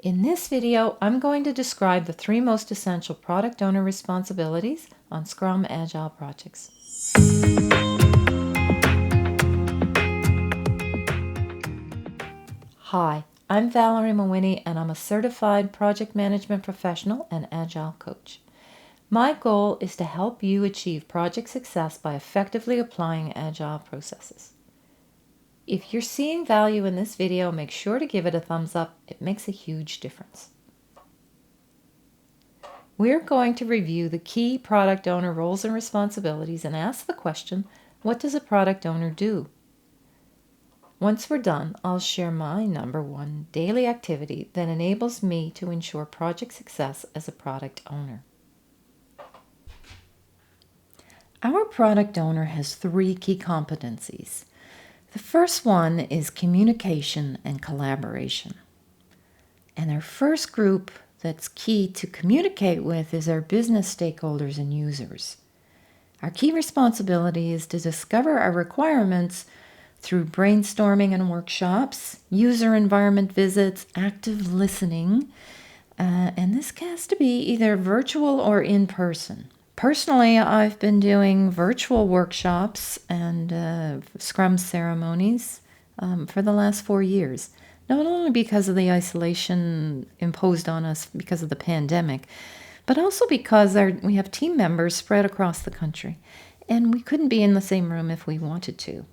In this video, I'm going to describe the 3 most essential product owner responsibilities on Scrum Agile projects. Hi, I'm Valerie Mawhinney, and I'm a certified project management professional and Agile coach. My goal is to help you achieve project success by effectively applying Agile processes. If you're seeing value in this video, make sure to give it a thumbs up. It makes a huge difference. We're going to review the key product owner roles and responsibilities and ask the question, what does a product owner do? Once we're done, I'll share my number 1 daily activity that enables me to ensure project success as a product owner. Our product owner has 3 key competencies. The first one is communication and collaboration. And our first group that's key to communicate with is our business stakeholders and users. Our key responsibility is to discover our requirements through brainstorming and workshops, user environment visits, active listening, and this has to be either virtual or in person. Personally, I've been doing virtual workshops and Scrum ceremonies for the last 4 years. Not only because of the isolation imposed on us because of the pandemic, but also because we have team members spread across the country, and we couldn't be in the same room if we wanted to.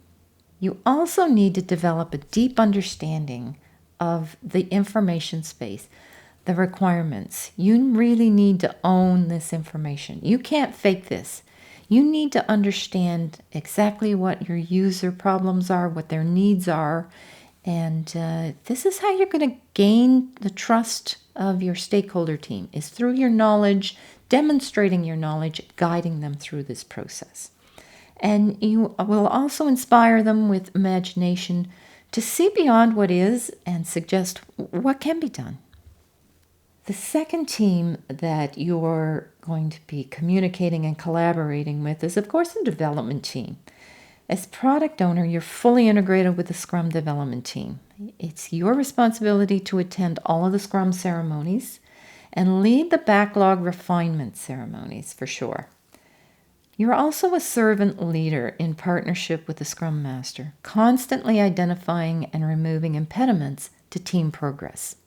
You also need to develop a deep understanding of the information space, the requirements. You really need to own this information. You can't fake this. You need to understand exactly what your user problems are, what their needs are, and this is how you're going to gain the trust of your stakeholder team, is through your knowledge, demonstrating your knowledge, guiding them through this process. And you will also inspire them with imagination to see beyond what is and suggest what can be done. The second team that you're going to be communicating and collaborating with is, of course, the development team. As product owner, you're fully integrated with the Scrum development team. It's your responsibility to attend all of the Scrum ceremonies and lead the backlog refinement ceremonies for sure. You're also a servant leader in partnership with the Scrum Master, constantly identifying and removing impediments to team progress.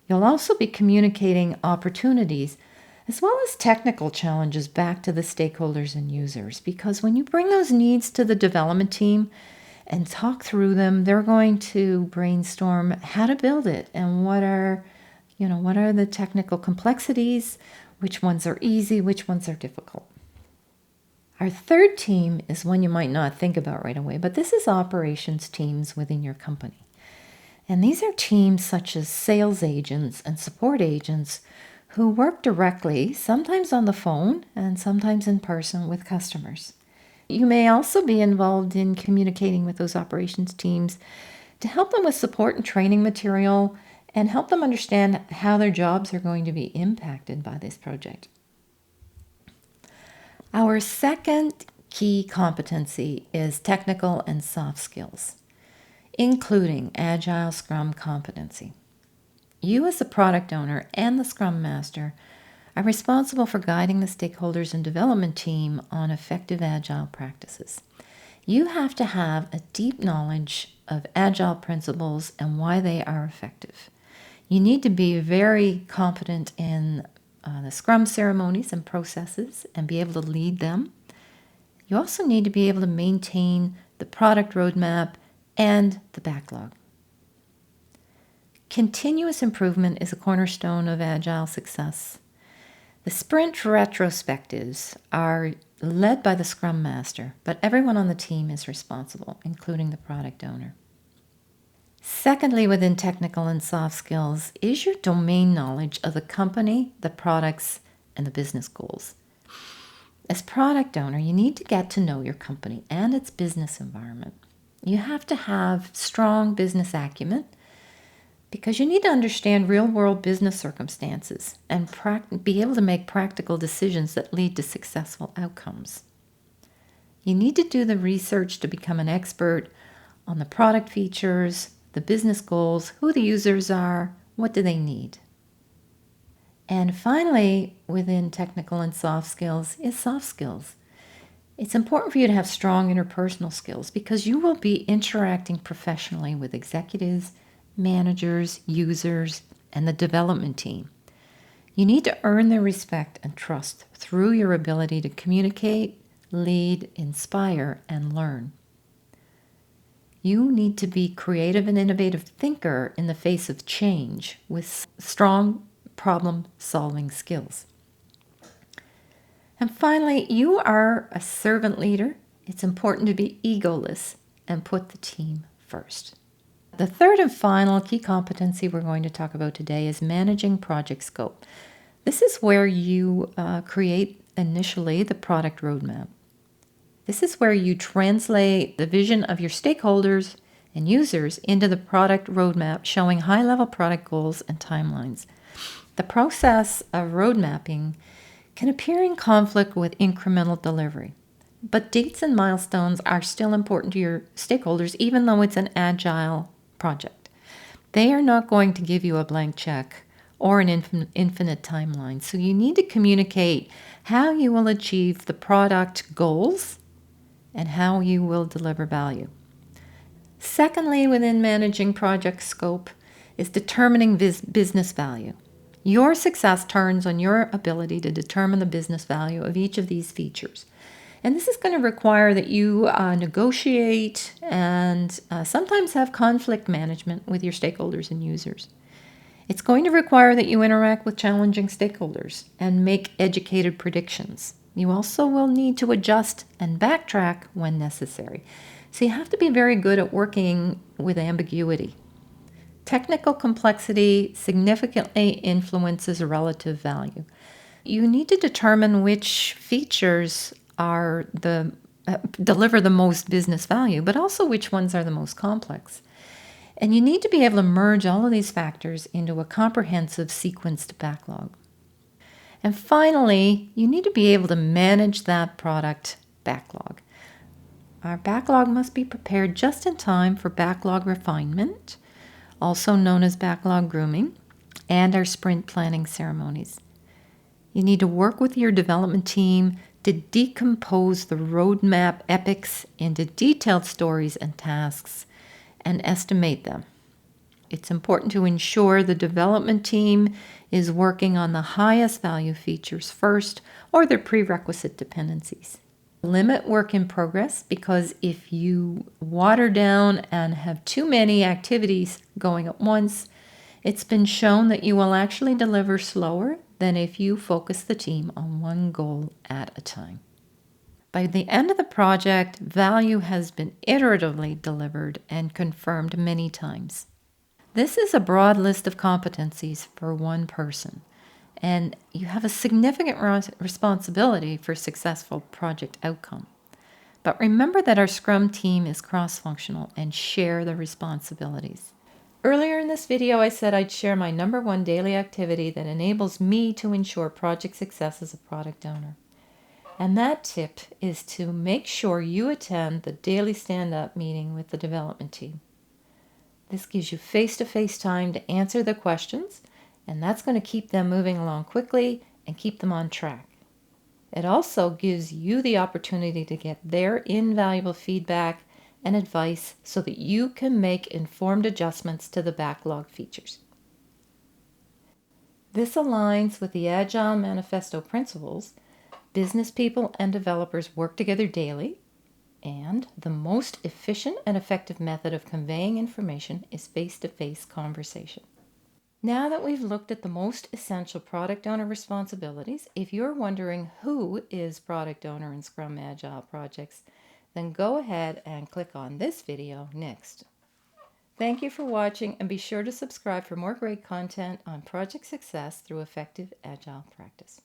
You'll also be communicating opportunities as well as technical challenges back to the stakeholders and users, because when you bring those needs to the development team and talk through them, they're going to brainstorm how to build it and what are the technical complexities, which ones are easy, which ones are difficult. Our third team is one you might not think about right away, but this is operations teams within your company. And these are teams such as sales agents and support agents who work directly, sometimes on the phone and sometimes in person with customers. You may also be involved in communicating with those operations teams to help them with support and training material and help them understand how their jobs are going to be impacted by this project. Our second key competency is technical and soft skills, including Agile Scrum competency. You as the product owner and the Scrum Master are responsible for guiding the stakeholders and development team on effective Agile practices. You have to have a deep knowledge of Agile principles and why they are effective. You need to be very competent in the Scrum ceremonies and processes and be able to lead them. You also need to be able to maintain the product roadmap and the backlog. Continuous improvement is a cornerstone of Agile success. The sprint retrospectives are led by the Scrum Master, but everyone on the team is responsible, including the product owner. Secondly, within technical and soft skills is your domain knowledge of the company, the products, and the business goals. As product owner, you need to get to know your company and its business environment. You have to have strong business acumen, because you need to understand real-world business circumstances and be able to make practical decisions that lead to successful outcomes. You need to do the research to become an expert on the product features, the business goals, who the users are, what do they need. And finally, within technical and soft skills is soft skills. It's important for you to have strong interpersonal skills because you will be interacting professionally with executives, managers, users, and the development team. You need to earn their respect and trust through your ability to communicate, lead, inspire, and learn. You need to be creative and innovative thinker in the face of change with strong problem-solving skills. And finally, you are a servant leader. It's important to be egoless and put the team first. The third and final key competency we're going to talk about today is managing project scope. This is where you create initially the product roadmap. This is where you translate the vision of your stakeholders and users into the product roadmap, showing high-level product goals and timelines. The process of road mapping can appear in conflict with incremental delivery, but dates and milestones are still important to your stakeholders, even though it's an agile project. They are not going to give you a blank check or an infinite timeline, so you need to communicate how you will achieve the product goals and how you will deliver value. Secondly, within managing project scope is determining business value. Your success turns on your ability to determine the business value of each of these features. And this is going to require that you negotiate and sometimes have conflict management with your stakeholders and users. It's going to require that you interact with challenging stakeholders and make educated predictions. You also will need to adjust and backtrack when necessary. So you have to be very good at working with ambiguity. Technical complexity significantly influences relative value. You need to determine which features are deliver the most business value, but also which ones are the most complex. And you need to be able to merge all of these factors into a comprehensive sequenced backlog. And finally, you need to be able to manage that product backlog. Our backlog must be prepared just in time for backlog refinement, also known as backlog grooming, and our sprint planning ceremonies. You need to work with your development team to decompose the roadmap epics into detailed stories and tasks and estimate them. It's important to ensure the development team is working on the highest value features first or their prerequisite dependencies. Limit work in progress because if you water down and have too many activities going at once, it's been shown that you will actually deliver slower than if you focus the team on one goal at a time. By the end of the project, value has been iteratively delivered and confirmed many times. This is a broad list of competencies for one person, and you have a significant responsibility for successful project outcome. But remember that our Scrum team is cross-functional and share the responsibilities. Earlier in this video, I said I'd share my number one daily activity that enables me to ensure project success as a product owner. And that tip is to make sure you attend the daily stand-up meeting with the development team. This gives you face-to-face time to answer the questions, and that's going to keep them moving along quickly and keep them on track. It also gives you the opportunity to get their invaluable feedback and advice so that you can make informed adjustments to the backlog features. This aligns with the Agile Manifesto principles. Business people and developers work together daily, and the most efficient and effective method of conveying information is face-to-face conversation. Now that we've looked at the most essential product owner responsibilities, if you're wondering who is product owner in Scrum Agile projects, then go ahead and click on this video next. Thank you for watching, and be sure to subscribe for more great content on project success through effective Agile practice.